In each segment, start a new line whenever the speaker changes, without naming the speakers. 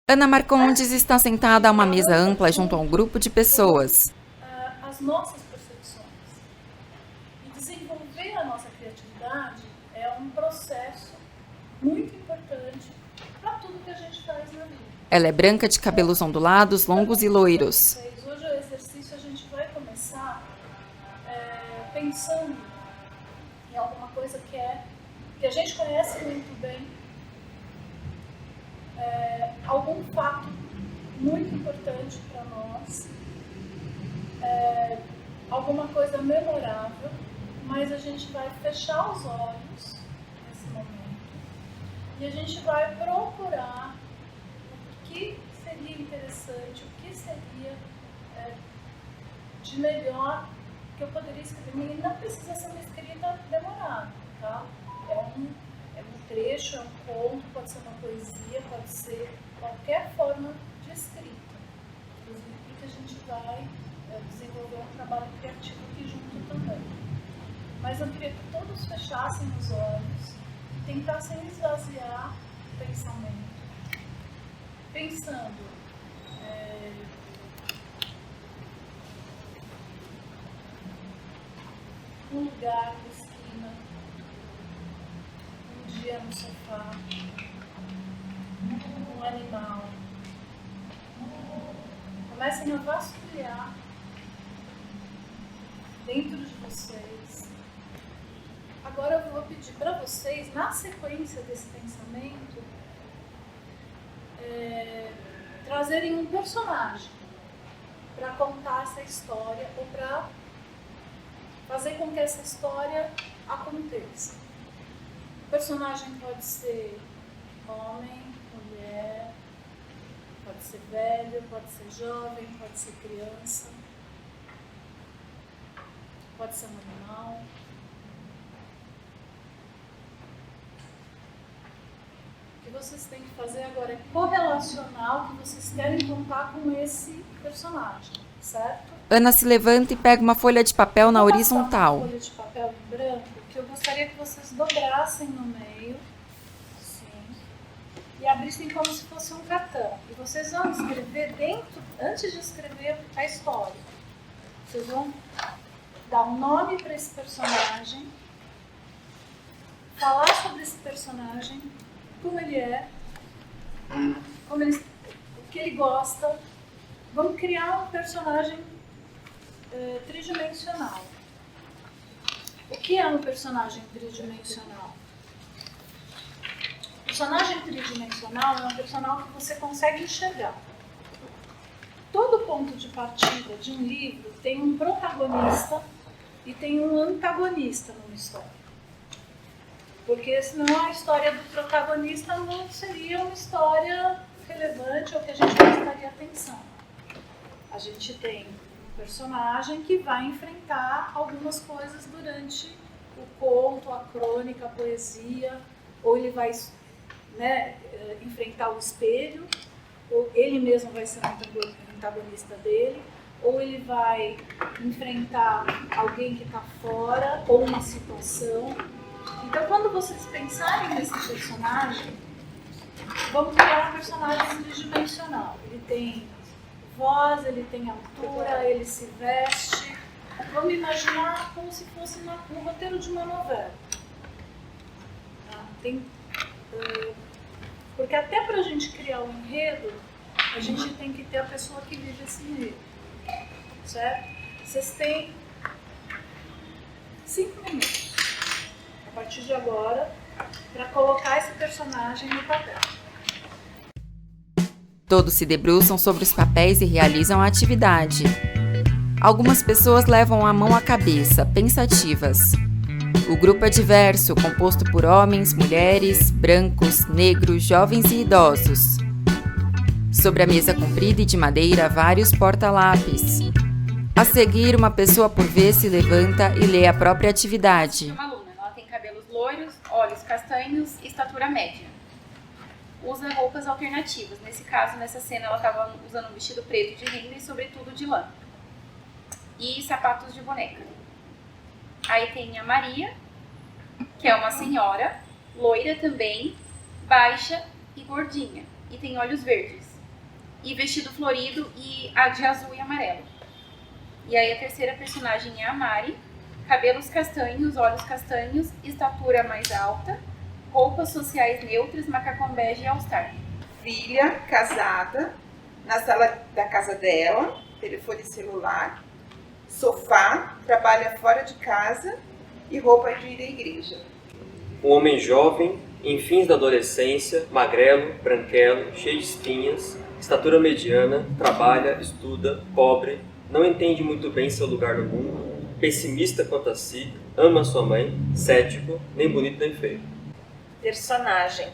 Ana Marcondes está sentada a uma mesa ampla junto a um grupo de pessoas.
As nossas percepções. E desenvolver a nossa criatividade é um processo muito importante para tudo que a gente faz na vida.
Ela é branca, de cabelos ondulados, longos e loiros.
Hoje o exercício a gente vai começar pensando em alguma coisa que a gente conhece muito bem, algum fato muito importante para nós, alguma coisa memorável, mas a gente vai fechar os olhos nesse momento e a gente vai procurar o que seria interessante, o que seria de melhor que eu poderia escrever. E não precisa ser uma escrita demorada, tá? É um trecho, é um conto, pode ser uma poesia, pode ser qualquer forma de escrita. Inclusive porque a gente vai desenvolver um trabalho criativo aqui junto também. Mas eu queria que todos fechassem os olhos e tentassem esvaziar o pensamento. Pensando um lugar na esquina, um dia no sofá, um animal. Comecem a vasculhar dentro de vocês. Agora eu vou pedir para vocês, na sequência desse pensamento, trazerem um personagem para contar essa história ou para fazer com que essa história aconteça. O personagem pode ser homem, mulher, pode ser velho, pode ser jovem, pode ser criança, pode ser um animal. O que vocês têm que fazer agora é correlacionar o que vocês querem contar com esse personagem, certo?
Ana se levanta e pega uma folha de papel na horizontal.
Uma folha de papel em branco que eu gostaria que vocês dobrassem no meio, assim, e abrissem como se fosse um cartão. E vocês vão escrever dentro, antes de escrever a história, vocês vão dar um nome para esse personagem, falar sobre esse personagem, como ele é, o que ele gosta. Vamos criar um personagem tridimensional. O que é um personagem tridimensional? O personagem tridimensional é um personagem que você consegue enxergar. Todo ponto de partida de um livro tem um protagonista e tem um antagonista numa história. Porque senão a história do protagonista não seria uma história relevante ou que a gente prestaria atenção. A gente tem um personagem que vai enfrentar algumas coisas durante o conto, a crônica, a poesia, ou ele vai enfrentar o espelho, ou ele mesmo vai ser o antagonista dele, ou ele vai enfrentar alguém que está fora, ou uma situação. Então, quando vocês pensarem nesse personagem, vamos criar um personagem tridimensional. Ele tem voz, ele tem altura, ele se veste. Vamos imaginar como se fosse um roteiro de uma novela. Tá? Porque até para a gente criar um enredo, a gente tem que ter a pessoa que vive esse enredo. Certo? Vocês têm 5 minutos, a partir de agora, para colocar esse personagem no papel.
Todos se debruçam sobre os papéis e realizam a atividade. Algumas pessoas levam a mão à cabeça, pensativas. O grupo é diverso, composto por homens, mulheres, brancos, negros, jovens e idosos. Sobre a mesa comprida e de madeira, vários porta-lápis. A seguir, uma pessoa por vez se levanta e lê a própria atividade.
Uma aluna, ela tem cabelos loiros, olhos castanhos e estatura média. Usa roupas alternativas. Nesse caso, nessa cena, ela estava usando um vestido preto de renda e sobretudo de lã. E sapatos de boneca. Aí tem a Maria, que é uma senhora, loira também, baixa e gordinha. E tem olhos verdes. e vestido florido e a de azul e amarelo. E aí a terceira personagem é a Mari, cabelos castanhos, olhos castanhos, estatura mais alta, roupas sociais neutras, macacão bege e all-star.
Filha, casada, na sala da casa dela, telefone celular, sofá, trabalha fora de casa e roupa de ir à igreja.
Um homem jovem, em fins da adolescência, magrelo, branquelo, cheio de espinhas, estatura mediana, trabalha, estuda, pobre, não entende muito bem seu lugar no mundo, pessimista quanto a si, ama sua mãe, cético, nem bonito nem feio.
Personagem: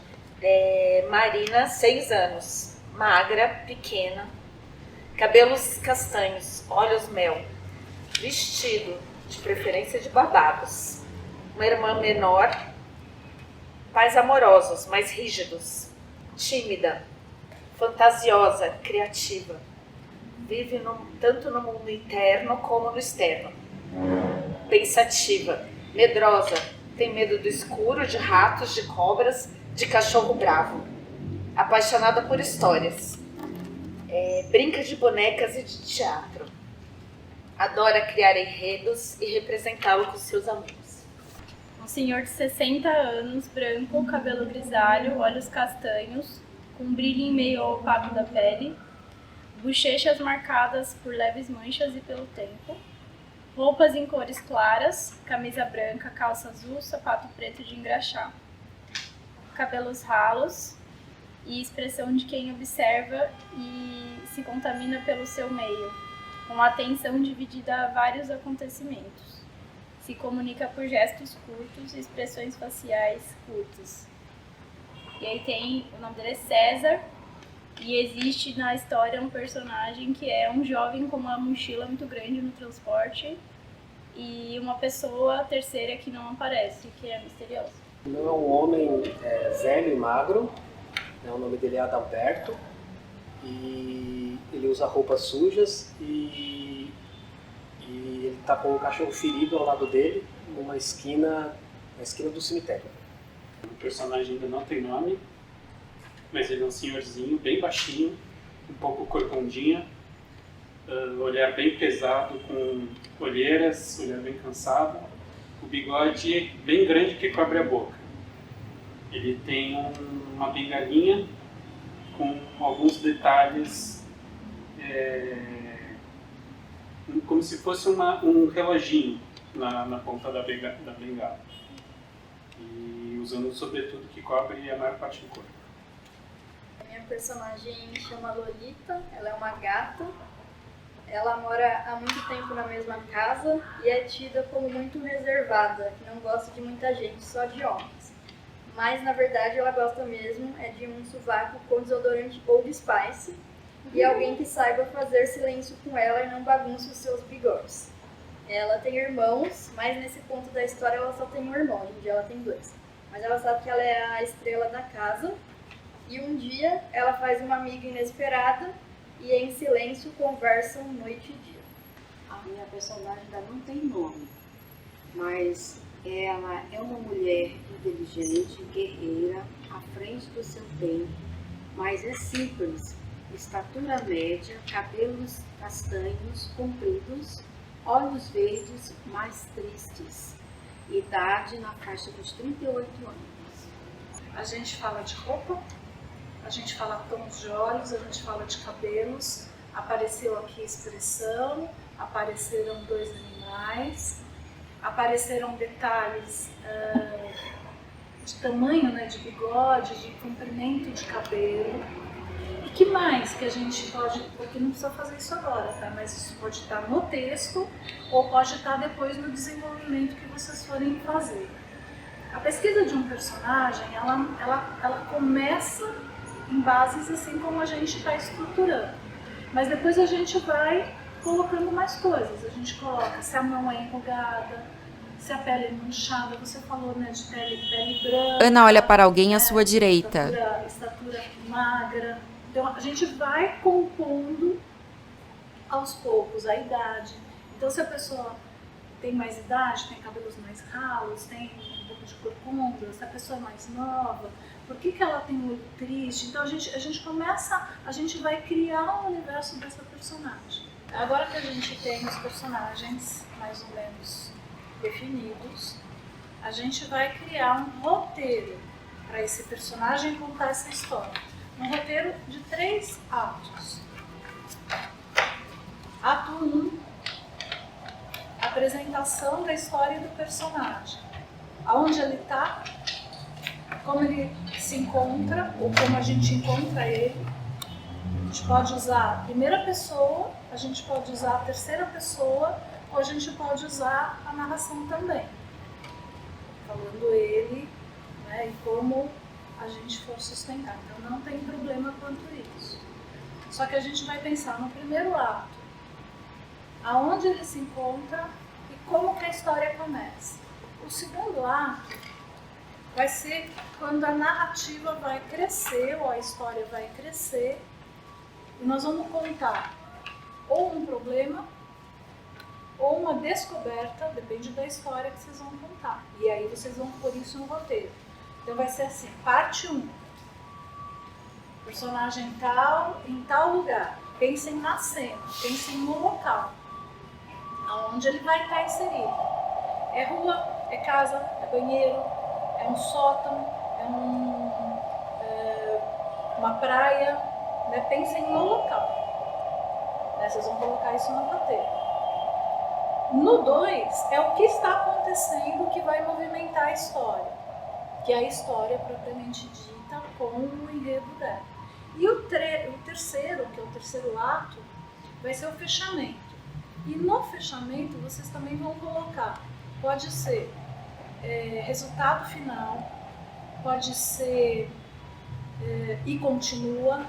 Marina, 6 anos, magra, pequena, cabelos castanhos, olhos mel, vestido, de preferência de babados, uma irmã menor, pais amorosos, mais rígidos, tímida, fantasiosa, criativa, vive tanto no mundo interno como no externo, pensativa, medrosa, tem medo do escuro, de ratos, de cobras, de cachorro bravo, apaixonada por histórias, brinca de bonecas e de teatro, adora criar enredos e representá-lo com seus amigos.
Um senhor de 60 anos, branco, cabelo grisalho, olhos castanhos, com brilho em meio ao opaco da pele, bochechas marcadas por leves manchas e pelo tempo, roupas em cores claras, camisa branca, calça azul, sapato preto de engraxar, cabelos ralos e expressão de quem observa e se contamina pelo seu meio, com atenção dividida a vários acontecimentos. Se comunica por gestos curtos e expressões faciais curtas. E aí o nome dele é César, e existe na história um personagem que é um jovem com uma mochila muito grande no transporte e uma pessoa terceira que não aparece, que é misteriosa.
Não é um homem velho e magro, o nome dele é Adalberto, e ele usa roupas sujas e ele está com um cachorro ferido ao lado dele, na esquina do cemitério.
O personagem ainda não tem nome, mas ele é um senhorzinho, bem baixinho, um pouco corcundinha, olhar bem pesado, com olheiras, olhar bem cansado, o bigode bem grande que cobre a boca. Ele tem uma bengalinha com alguns detalhes, como se fosse um reloginho na ponta da bengala. E usando um sobretudo que cobre a maior parte do corpo.
A minha personagem chama Lolita, ela é uma gata. Ela mora há muito tempo na mesma casa e é tida como muito reservada, que não gosta de muita gente, só de homens. Mas, na verdade, ela gosta mesmo de um sovaco com desodorante Old Spice e alguém que saiba fazer silêncio com ela e não bagunce os seus bigodes. Ela tem irmãos, mas nesse ponto da história ela só tem um irmão, hoje em dia ela tem 2. Mas ela sabe que ela é a estrela da casa e um dia ela faz uma amiga inesperada e em silêncio conversam noite e dia.
A minha personagem ainda não tem nome, mas ela é uma mulher inteligente, guerreira, à frente do seu tempo, mas é simples, estatura média, cabelos castanhos, compridos, olhos verdes, mais tristes, idade na faixa dos 38 anos.
A gente fala de roupa, a gente fala tons de olhos, a gente fala de cabelos, apareceu aqui expressão, apareceram 2 animais, apareceram detalhes de tamanho, de bigode, de comprimento de cabelo. E que mais que a gente pode, porque não precisa fazer isso agora, tá? Mas isso pode estar no texto ou pode estar depois no desenvolvimento que vocês forem fazer. A pesquisa de um personagem, ela começa em bases assim como a gente está estruturando. Mas depois a gente vai colocando mais coisas. A gente coloca se a mão é enrugada, se a pele é manchada. Você falou, de pele branca.
Ana olha para alguém à sua direita.
Estatura magra. Então a gente vai compondo aos poucos a idade. Então se a pessoa tem mais idade, tem cabelos mais ralos, tem um pouco de corcunda, se a pessoa é mais nova, por que ela tem um olho triste? Então a gente vai criar um universo dessa personagem. Agora que a gente tem os personagens mais ou menos definidos, a gente vai criar um roteiro para esse personagem contar essa história. Um roteiro de 3 atos. Ato 1, apresentação da história do personagem. Aonde ele está, como ele se encontra, ou como a gente encontra ele. A gente pode usar a primeira pessoa, a gente pode usar a terceira pessoa, ou a gente pode usar a narração também. Falando ele, né, e como a gente for sustentar. Então não tem problema quanto isso. Só que a gente vai pensar no primeiro ato, aonde ele se encontra e como que a história começa. O segundo ato vai ser quando a narrativa vai crescer, ou a história vai crescer, e nós vamos contar ou um problema, ou uma descoberta, depende da história que vocês vão contar. E aí vocês vão pôr isso no roteiro. Então vai ser assim, parte 1. Personagem tal, em tal lugar. Pensem na cena, pensem no local. Aonde ele vai estar inserido. É rua, é casa, é banheiro, é um sótão, é uma praia. Né? Pensem no local. Né? Vocês vão colocar isso no roteiro. No 2 é o que está acontecendo que vai movimentar a história, que é a história propriamente dita com o enredo dela. E o terceiro, que é o terceiro ato, vai ser o fechamento. E no fechamento vocês também vão colocar, pode ser resultado final, pode ser e continua,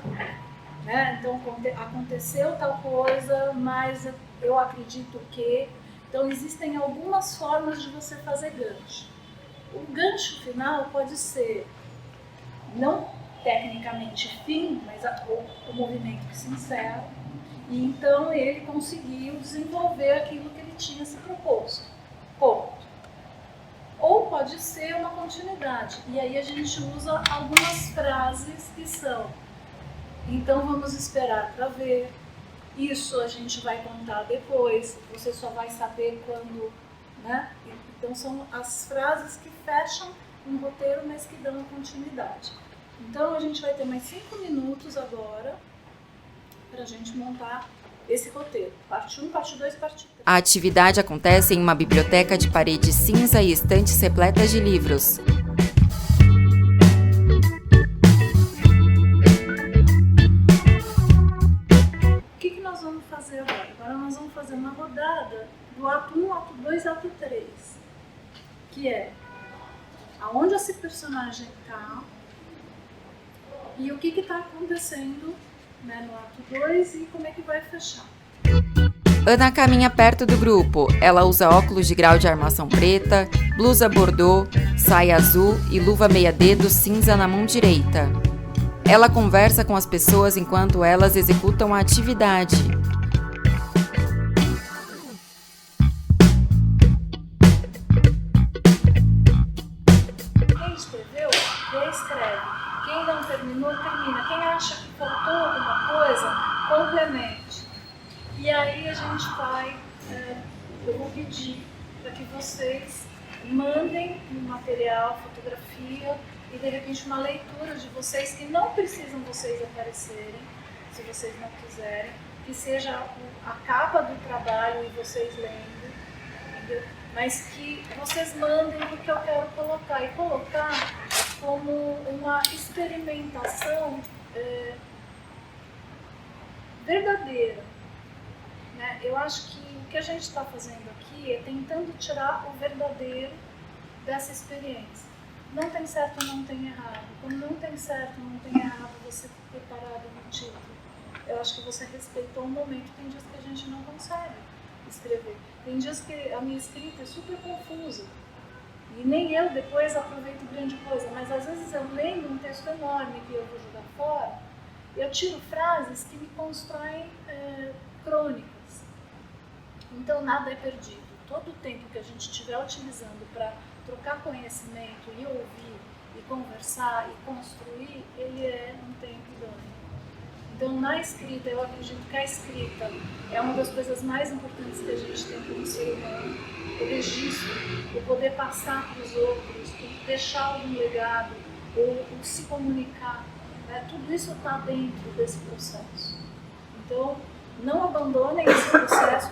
né? Então aconteceu tal coisa, mas eu acredito que... Então, existem algumas formas de você fazer gancho. O gancho final pode ser, não tecnicamente fim, mas o movimento que se encerra. E então ele conseguiu desenvolver aquilo que ele tinha se proposto. Ponto. Ou pode ser uma continuidade. E aí a gente usa algumas frases que são: então vamos esperar para ver. Isso a gente vai contar depois, você só vai saber quando, né? Então são as frases que fecham um roteiro, mas que dão continuidade. Então a gente vai ter mais 5 minutos agora para a gente montar esse roteiro. Parte 1, parte 2, parte 3.
A atividade acontece em uma biblioteca de parede cinza e estantes repletas de livros.
Agora nós vamos fazer uma rodada do ato 1, ato 2 e ato 3, que é aonde esse personagem está e o que está acontecendo, né, no ato 2 e como é que vai fechar.
Ana caminha perto do grupo. Ela usa óculos de grau de armação preta, blusa bordô, saia azul e luva meia-dedo cinza na mão direita. Ela conversa com as pessoas enquanto elas executam a atividade.
Quem escreveu, reescreve. Quem não terminou, termina. Quem acha que faltou alguma coisa, complemente. E aí a gente vai, eu vou pedir para que vocês mandem um material, fotografia e de repente uma leitura de vocês, que não precisam vocês aparecerem, se vocês não quiserem, que seja a capa do trabalho e vocês lendo, entendeu? Mas que vocês mandem o que eu quero colocar, e colocar como uma experimentação verdadeira. Né? Eu acho que o que a gente está fazendo aqui é tentando tirar o verdadeiro dessa experiência. Não tem certo, não tem errado. Quando não tem certo, não tem errado, você ter parado no título. Eu acho que você respeitou o momento. Tem dias que a gente não consegue escrever. Tem dias que a minha escrita é super confusa. E nem eu depois aproveito grande coisa. Mas às vezes eu leio um texto enorme que eu vou jogar fora, eu tiro frases que me constroem crônicas. Então nada é perdido. todo o tempo que a gente estiver utilizando para trocar conhecimento e ouvir e conversar e construir, ele é um tempo ganho. Então, na escrita, eu acredito que a escrita é uma das coisas mais importantes que a gente tem como ser humano. O registro, o poder passar para os outros, o deixar algum legado, ou se comunicar, né? Tudo isso está dentro desse processo. Então, não abandonem esse processo,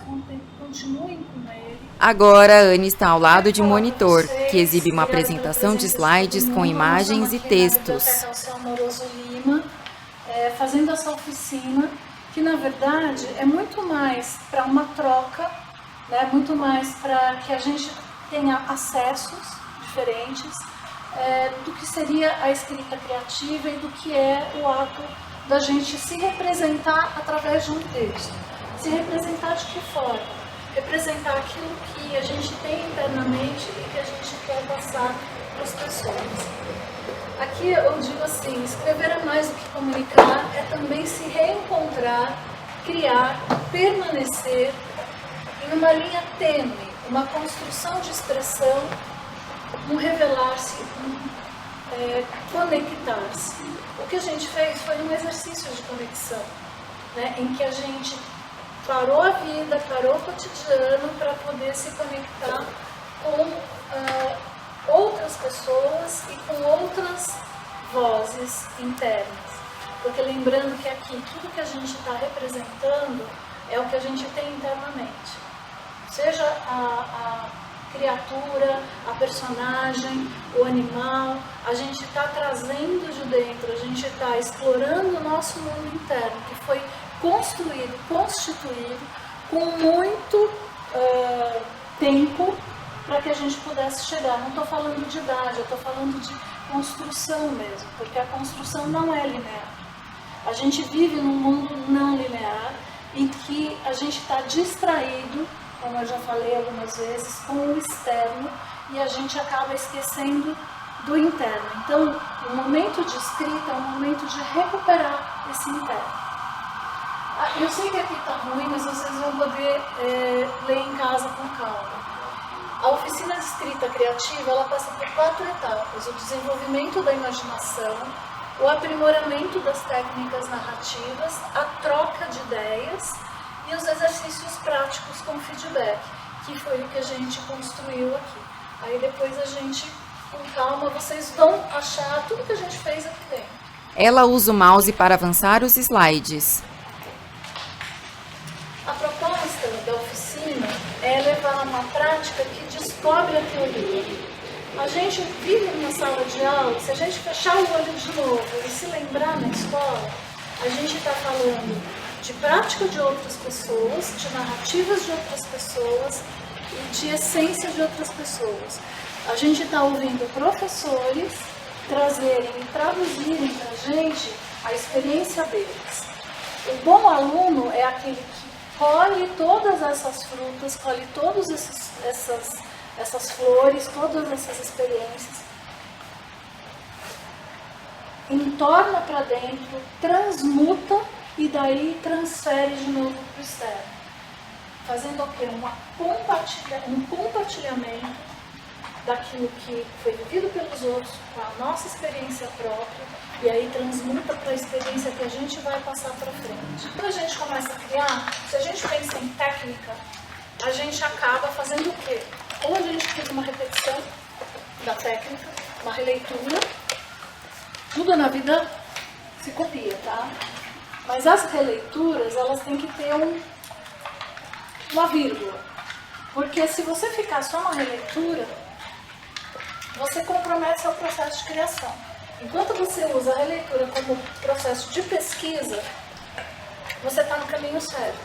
continuem com ele.
Agora, a Anne está ao lado de um monitor, que exibe uma apresentação de slides com imagens e textos.
Amoroso Lima, fazendo essa oficina, que na verdade é muito mais para uma troca, né? Muito mais para que a gente tenha acessos diferentes do que seria a escrita criativa e do que é o ato da gente se representar através de um texto. Se representar de que forma? Representar aquilo que a gente tem internamente e que a gente quer passar para as pessoas. Aqui eu digo assim, escrever é mais do que comunicar, é também se reencontrar, criar, permanecer em uma linha tênue, uma construção de expressão, um revelar-se, conectar-se. O que a gente fez foi um exercício de conexão, né, em que a gente parou a vida, parou o cotidiano para poder se conectar com outras pessoas e com outras vozes internas. Porque lembrando que aqui tudo que a gente está representando é o que a gente tem internamente. Seja a criatura, a personagem, o animal, a gente está trazendo de dentro, a gente está explorando o nosso mundo interno, que foi construído, constituído com muito tempo para que a gente pudesse chegar. Não estou falando de idade, eu estou falando de construção mesmo, porque a construção não é linear. A gente vive num mundo não linear em que a gente está distraído, como eu já falei algumas vezes, com o externo e a gente acaba esquecendo do interno. Então, o momento de escrita é um momento de recuperar esse interno. Eu sei que aqui está ruim, mas vocês vão poder ler em casa com calma. A oficina de escrita criativa ela passa por 4 etapas: o desenvolvimento da imaginação, o aprimoramento das técnicas narrativas, a troca de ideias e os exercícios práticos com feedback, que foi o que a gente construiu aqui. Aí depois a gente, com calma, vocês vão achar tudo que a gente fez aqui dentro.
Ela usa o mouse para avançar os slides.
A proposta da oficina é levar uma prática que descobre a teoria. A gente vive numa sala de aula, se a gente fechar o olho de novo e se lembrar na escola, a gente está falando de prática de outras pessoas, de narrativas de outras pessoas e de essência de outras pessoas. A gente está ouvindo professores trazerem e traduzirem para a gente a experiência deles. O bom aluno é aquele que colhe todas essas frutas, colhe todas essas flores, todas essas experiências, entorna para dentro, transmuta e daí transfere de novo para o externo. Fazendo o quê? Um compartilhamento daquilo que foi vivido pelos outros, com a nossa experiência própria, e aí transmuta para a experiência que a gente vai passar para frente. Quando a gente começa a criar, se a gente pensa em técnica, a gente acaba fazendo o quê? Ou a gente faz uma repetição da técnica, uma releitura, tudo na vida se copia, tá? Mas as releituras, elas têm que ter uma vírgula. Porque se você ficar só na releitura, você compromete seu processo de criação. Enquanto você usa a releitura como processo de pesquisa, você está no caminho certo.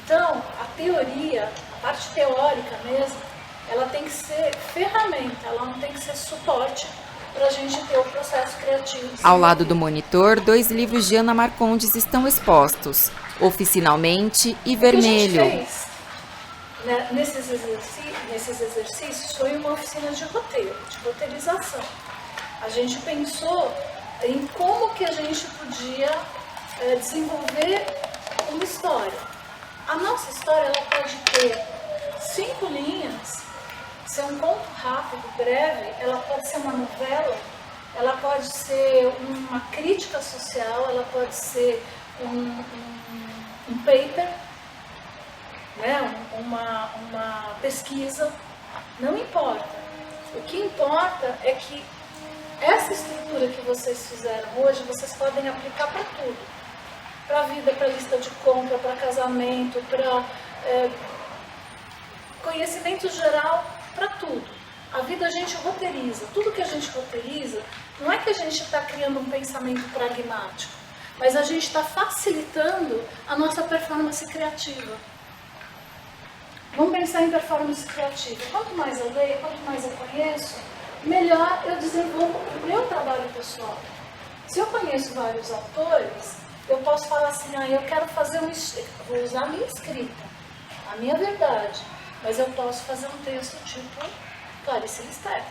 Então, a teoria, a parte teórica mesmo, ela tem que ser ferramenta, ela não tem que ser suporte para a gente ter o processo criativo.
Ao lado do monitor, 2 livros de Ana Marcondes estão expostos, Oficinalmente e Vermelho.
O que a gente fez, né, nesses exercícios foi uma oficina de roteiro, de roteirização. A gente pensou em como que a gente podia desenvolver uma história. A nossa história ela pode ter 5 linhas ser um conto rápido, breve, ela pode ser uma novela, ela pode ser uma crítica social, ela pode ser um paper, né? uma pesquisa, não importa. O que importa é que essa estrutura que vocês fizeram hoje, vocês podem aplicar para tudo. Para a vida, para lista de compra, para casamento, para conhecimento geral, para tudo. A vida a gente roteiriza. Tudo que a gente roteiriza, não é que a gente está criando um pensamento pragmático, mas a gente está facilitando a nossa performance criativa. Vamos pensar em performance criativa. Quanto mais eu leio, quanto mais eu conheço, melhor eu desenvolvo o meu trabalho pessoal. Se eu conheço vários autores, eu posso falar assim, eu quero fazer vou usar a minha escrita, a minha verdade, mas eu posso fazer um texto tipo Clarice Lispector.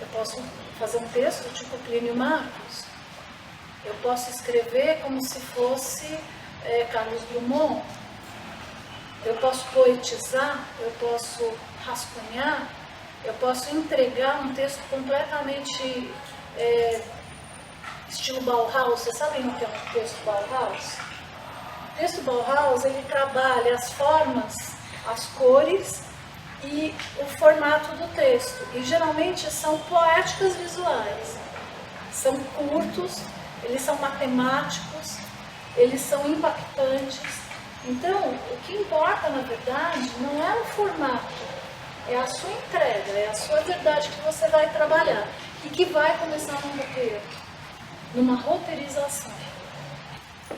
Eu posso fazer um texto tipo Plínio Marcos. Eu posso escrever como se fosse Carlos Drummond. Eu posso poetizar, eu posso rascunhar, eu posso entregar um texto completamente estilo Bauhaus. Vocês sabem o que é um texto Bauhaus? O texto Bauhaus, ele trabalha as formas, as cores e o formato do texto. E geralmente são poéticas visuais. São curtos, eles são matemáticos, eles são impactantes. Então, o que importa, na verdade, não é o formato, é a sua entrega, é a sua verdade que você vai trabalhar e que vai começar num roteiro, numa roteirização.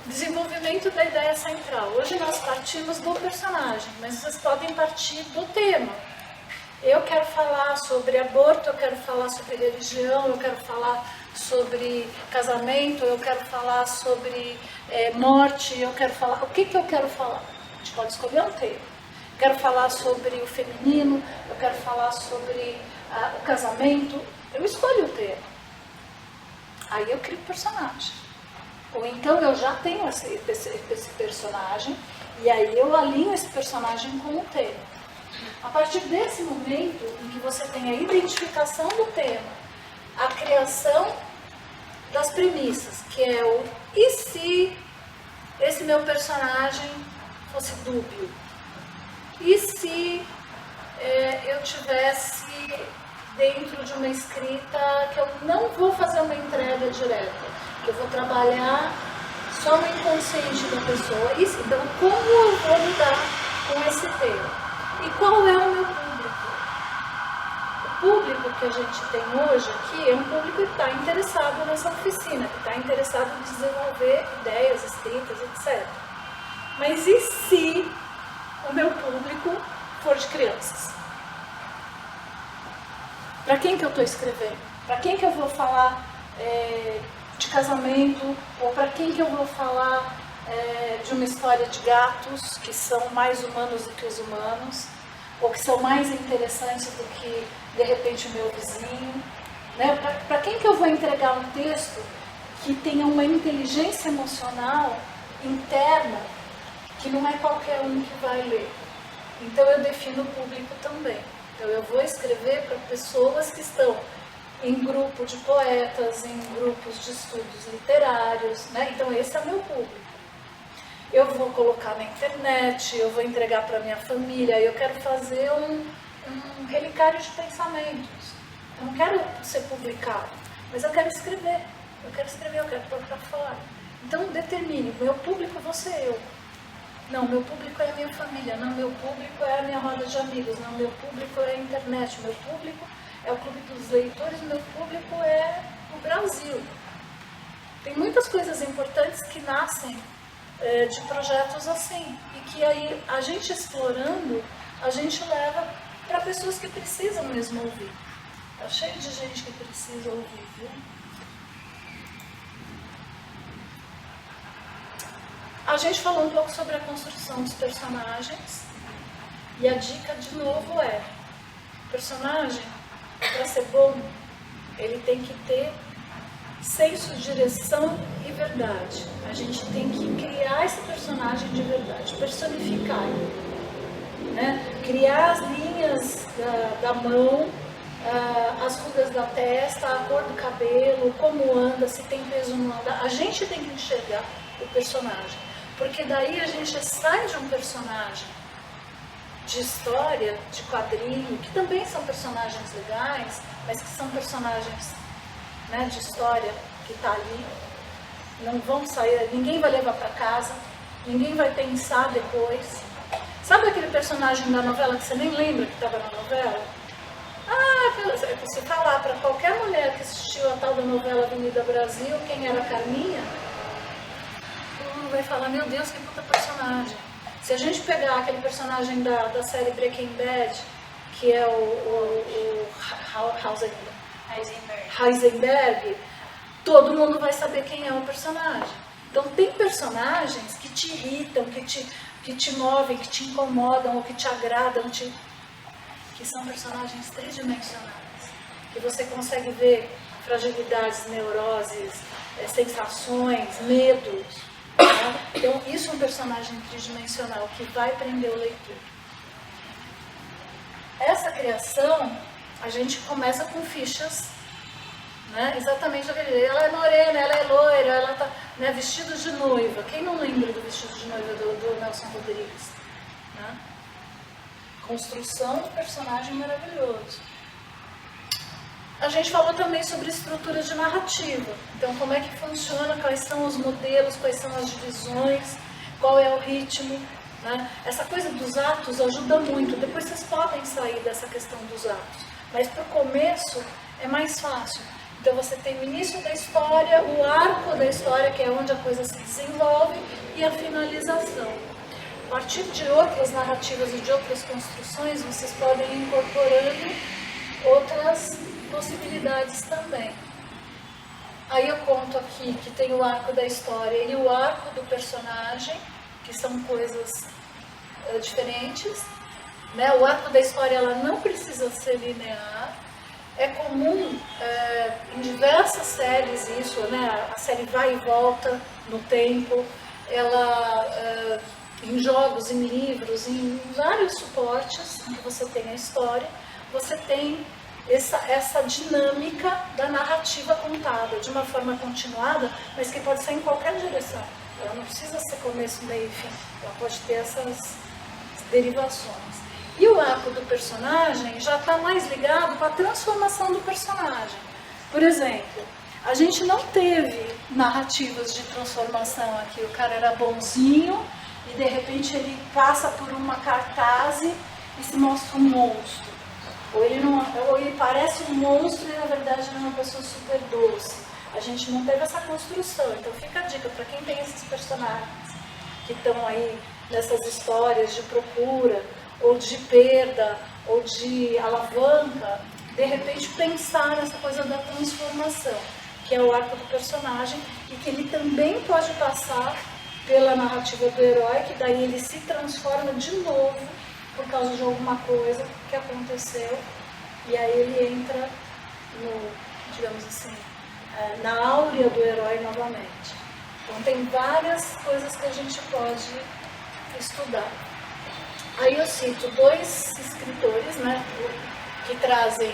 Desenvolvimento da ideia central. Hoje nós partimos do personagem, mas vocês podem partir do tema. Eu quero falar sobre aborto, eu quero falar sobre religião, eu quero falar sobre casamento, eu quero falar sobre morte, eu quero falar... O que eu quero falar? A gente pode escolher um tema. Eu quero falar sobre o feminino, eu quero falar sobre o casamento. Eu escolho o tema. Aí eu crio o personagem. Ou então eu já tenho esse personagem e aí eu alinho esse personagem com o tema. A partir desse momento em que você tem a identificação do tema, a criação das premissas, que é o e se esse meu personagem fosse dúbio? E se eu tivesse dentro de uma escrita que eu não vou fazer uma entrega direta, que eu vou trabalhar só no inconsciente da pessoa? Então, como eu vou lidar com esse tema? E qual é o meu público? O público que a gente tem hoje aqui é um público que está interessado nessa oficina, que está interessado em desenvolver ideias, escritas, etc. Mas e se o meu público for de crianças? Para quem que eu estou escrevendo? Para quem que eu vou falar de casamento? Ou para quem que eu vou falar de uma história de gatos que são mais humanos do que os humanos, ou que são mais interessantes do que, de repente, o meu vizinho, né? Para quem que eu vou entregar um texto que tenha uma inteligência emocional interna que não é qualquer um que vai ler? Então eu defino o público também. Então eu vou escrever para pessoas que estão em grupo de poetas, em grupos de estudos literários, né? Então esse é o meu público. Eu vou colocar na internet, eu vou entregar para minha família, eu quero fazer um relicário de pensamentos. Eu não quero ser publicado, mas eu quero escrever, eu quero pôr para fora. Então determine, meu público vou ser eu. Não, meu público é a minha família, não, meu público é a minha roda de amigos, não, meu público é a internet, meu público é o clube dos leitores, meu público é o Brasil. Tem muitas coisas importantes que nascem de projetos assim, e que aí a gente explorando, a gente leva para pessoas que precisam mesmo ouvir. Tá cheio de gente que precisa ouvir, viu? A gente falou um pouco sobre a construção dos personagens, e a dica de novo é: o personagem, para ser bom, ele tem que ter senso de direção e verdade. A gente tem que criar esse personagem de verdade, personificar ele, né? Criar as linhas unhas da mão, as rugas da testa, a cor do cabelo, como anda, se tem peso ou não anda. A gente tem que enxergar o personagem, porque daí a gente sai de um personagem de história, de quadrinho, que também são personagens legais, mas que são personagens, né, de história, que está ali, não vão sair, ninguém vai levar para casa, ninguém vai pensar depois. Sabe aquele personagem da novela que você nem lembra que estava na novela? Se falar para qualquer mulher que assistiu a tal da novela Avenida Brasil, quem era a Carminha, todo mundo vai falar, meu Deus, que puta personagem. Se a gente pegar aquele personagem da série Breaking Bad, que é o Heisenberg, todo mundo vai saber quem é o personagem. Então tem personagens que te irritam, que te movem, que te incomodam ou que te agradam, que são personagens tridimensionais, que você consegue ver fragilidades, neuroses, sensações, medos. Né? Então isso é um personagem tridimensional que vai prender o leitor. Essa criação, a gente começa com fichas, né? Exatamente aquele. Ela é morena, ela é loira, ela está, né, vestido de noiva. Quem não lembra do vestido de noiva do Nelson Rodrigues? Né? Construção de personagem maravilhoso. A gente falou também sobre estrutura de narrativa. Então, como é que funciona, quais são os modelos, quais são as divisões, qual é o ritmo. Né? Essa coisa dos atos ajuda muito. Depois vocês podem sair dessa questão dos atos. Mas para o começo é mais fácil. Então você tem o início da história, o arco da história, que é onde a coisa se desenvolve, e a finalização. A partir de outras narrativas e de outras construções, vocês podem ir incorporando outras possibilidades também. Aí eu conto aqui que tem o arco da história e o arco do personagem, que são coisas diferentes. Né? O arco da história ela não precisa ser linear. É comum em diversas séries isso, né? A série vai e volta no tempo, ela, em jogos, em livros, em vários suportes em que você tem a história, você tem essa dinâmica da narrativa contada, de uma forma continuada, mas que pode ser em qualquer direção. Ela não precisa ser começo, meio e fim, ela pode ter essas derivações. E o arco do personagem já está mais ligado com a transformação do personagem. Por exemplo, a gente não teve narrativas de transformação aqui. O cara era bonzinho e de repente ele passa por uma cartaz e se mostra um monstro. Ou ele parece um monstro e na verdade ele é uma pessoa super doce. A gente não teve essa construção. Então fica a dica para quem tem esses personagens que estão aí nessas histórias de procura, ou de perda, ou de alavanca, de repente pensar nessa coisa da transformação, que é o arco do personagem, e que ele também pode passar pela narrativa do herói, que daí ele se transforma de novo por causa de alguma coisa que aconteceu, e aí ele entra no, digamos assim, na áurea do herói novamente. Então tem várias coisas que a gente pode estudar. Aí eu cito dois escritores, né, que trazem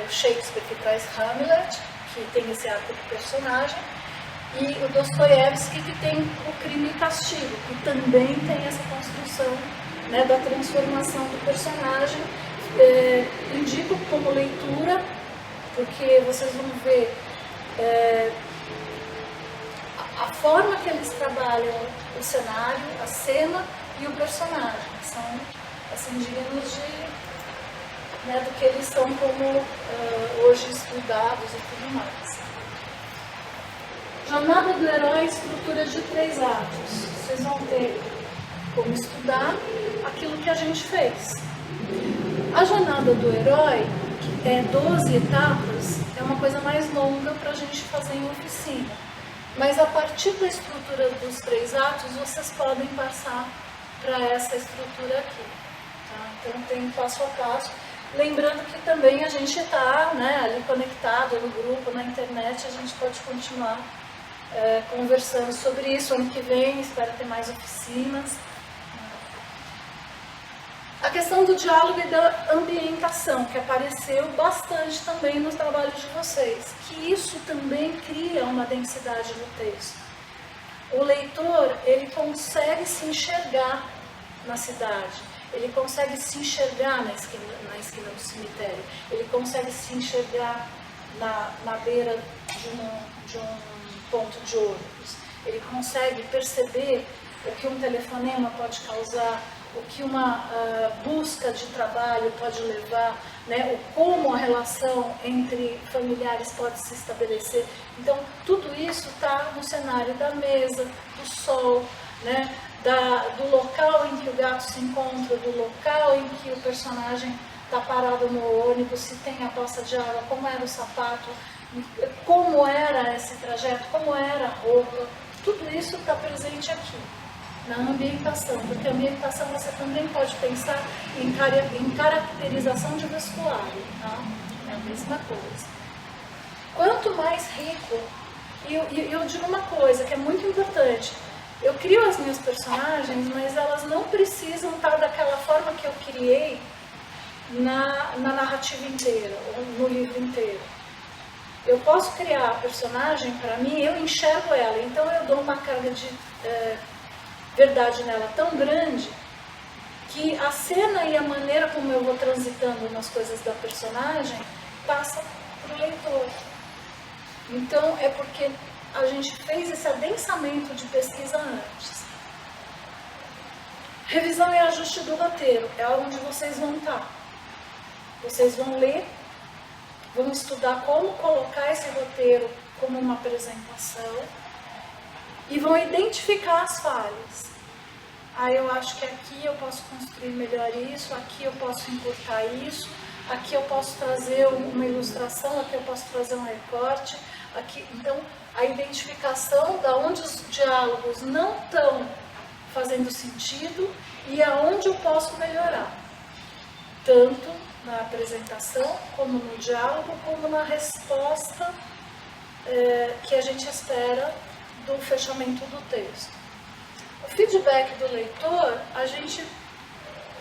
o Shakespeare, que traz Hamlet, que tem esse arco do personagem, e o Dostoiévski, que tem o Crime e Castigo, que também tem essa construção, né, da transformação do personagem. Indico como leitura, porque vocês vão ver a forma que eles trabalham o cenário, a cena e o personagem. São assim, dignos do que eles são como hoje estudados e tudo mais. Jornada do Herói, estrutura de 3 atos. Vocês vão ter como estudar aquilo que a gente fez. A Jornada do Herói, que é 12 etapas, é uma coisa mais longa para a gente fazer em oficina. Mas a partir da estrutura dos 3 atos, vocês podem passar para essa estrutura aqui. Tá? Então tem passo a passo. Lembrando que também a gente está, né, ali conectado no grupo, na internet, a gente pode continuar conversando sobre isso. Ano que vem espero ter mais oficinas. A questão do diálogo e da ambientação, que apareceu bastante também nos trabalhos de vocês, que isso também cria uma densidade no texto. O leitor, ele consegue se enxergar na cidade, ele consegue se enxergar na esquina do cemitério, ele consegue se enxergar na beira de um ponto de ônibus, ele consegue perceber o que um telefonema pode causar, o que uma busca de trabalho pode levar, né? Como a relação entre familiares pode se estabelecer. Então, tudo isso está no cenário da mesa, do sol, né? Do local em que o gato se encontra, do local em que o personagem está parado no ônibus, se tem a poça de água, como era o sapato, como era esse trajeto, como era a roupa. Tudo isso está presente aqui, na ambientação, porque a ambientação você também pode pensar em caracterização de vestuário, tá? É a mesma coisa. Quanto mais rico, e eu digo uma coisa que é muito importante, eu crio as minhas personagens, mas elas não precisam estar daquela forma que eu criei na narrativa inteira, ou no livro inteiro. Eu posso criar a personagem, para mim, eu enxergo ela, então eu dou uma carga de verdade nela tão grande que a cena e a maneira como eu vou transitando nas coisas da personagem passa para o leitor. Então é porque a gente fez esse adensamento de pesquisa antes. Revisão e ajuste do roteiro é onde vocês vão estar. Vocês vão ler, vão estudar como colocar esse roteiro como uma apresentação e vão identificar as falhas. Eu acho que aqui eu posso construir melhor isso, aqui eu posso encurtar isso, aqui eu posso trazer uma ilustração, aqui eu posso trazer um recorte. Então, a identificação da onde os diálogos não estão fazendo sentido e aonde eu posso melhorar. Tanto na apresentação, como no diálogo, como na resposta que a gente espera do fechamento do texto. O feedback do leitor, a gente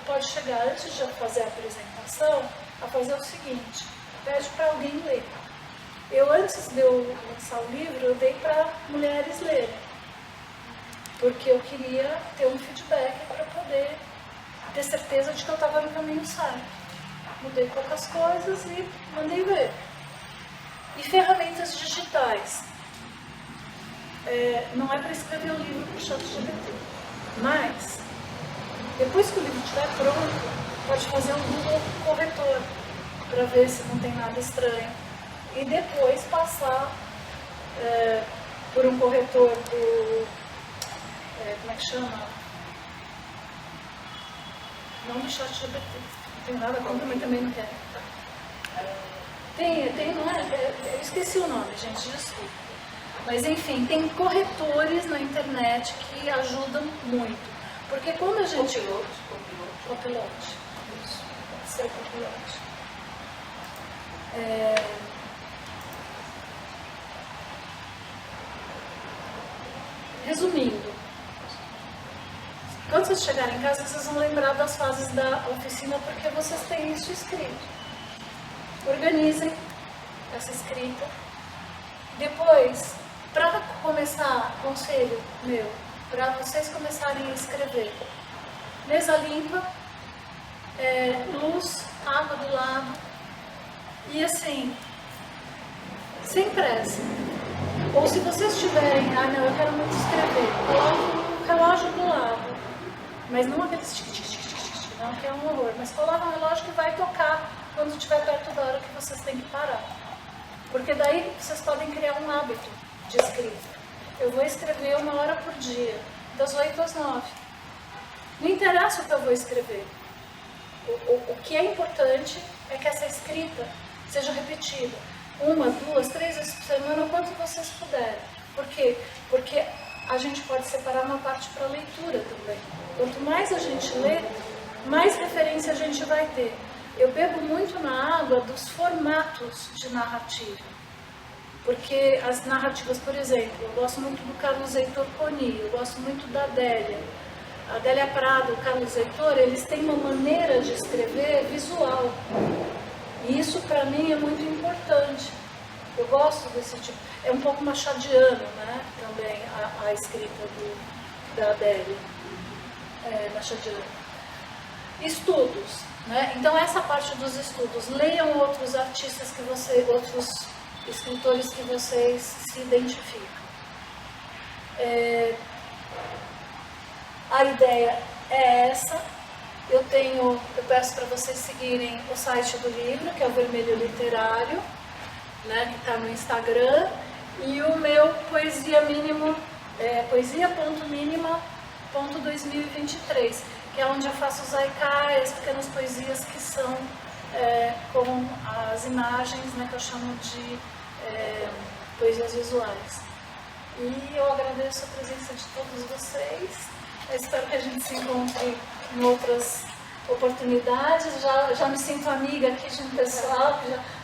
pode chegar, antes de fazer a apresentação, a fazer o seguinte: pede para alguém ler. Antes de eu lançar o livro, eu dei para mulheres lerem, porque eu queria ter um feedback para poder ter certeza de que eu estava no caminho certo. Mudei poucas coisas e mandei ver. E ferramentas digitais. Não é para escrever o livro para o ChatGPT, mas depois que o livro estiver pronto, pode fazer um Google corretor para ver se não tem nada estranho e depois passar por um corretor do como é que chama? Não do ChatGPT, não tem nada contra, mas também não quero. Tem, não é? Eu esqueci o nome, gente, desculpa. Mas enfim, tem corretores na internet que ajudam muito. Porque quando a gente... Copilote. Isso, pode ser copilote. Resumindo, quando vocês chegarem em casa, vocês vão lembrar das fases da oficina, porque vocês têm isso escrito. Organizem essa escrita. Depois, para começar, conselho meu, para vocês começarem a escrever, mesa limpa, luz, água do lado, e assim, sem pressa. Ou se vocês tiverem, não, eu quero muito escrever, coloque o relógio do lado, mas não aquele tic-tic-tic-tic-tic, não, que é um horror, mas coloque um relógio que vai tocar quando estiver perto da hora que vocês têm que parar. Porque daí vocês podem criar um hábito de escrita. Eu vou escrever 1 hora por dia, das 8 às 9. Não interessa o que eu vou escrever. O que é importante é que essa escrita seja repetida 1, 2, 3 vezes por semana, o quanto vocês puderem. Por quê? Porque a gente pode separar uma parte para leitura também. Quanto mais a gente lê, mais referência a gente vai ter. Eu bebo muito na água dos formatos de narrativa. Porque as narrativas, por exemplo, eu gosto muito do Carlos Heitor Coni, eu gosto muito da Adélia. a Adélia Prado, o Carlos Heitor, eles têm uma maneira de escrever visual. E isso para mim é muito importante. Eu gosto desse tipo. É um pouco machadiano, né? Também a escrita da Adélia machadiana. Estudos, né? Então essa parte dos estudos, leiam outros artistas outros escritores que vocês se identificam. A ideia é essa. Eu peço para vocês seguirem o site do livro, que é o Vermelho Literário, né, que está no Instagram, e o meu poesia.minima.2023, que é onde eu faço os haikais, pequenas poesias que são com as imagens, né, que eu chamo de poesias visuais. E eu agradeço a presença de todos vocês. Eu espero que a gente se encontre em outras oportunidades. Já me sinto amiga aqui de um pessoal,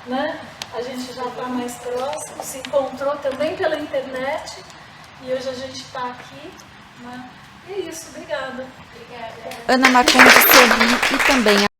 né? A gente já está mais próximo, se encontrou também pela internet e hoje a gente está aqui, né? E é isso, obrigada.
Ana Marcondes Sorri e também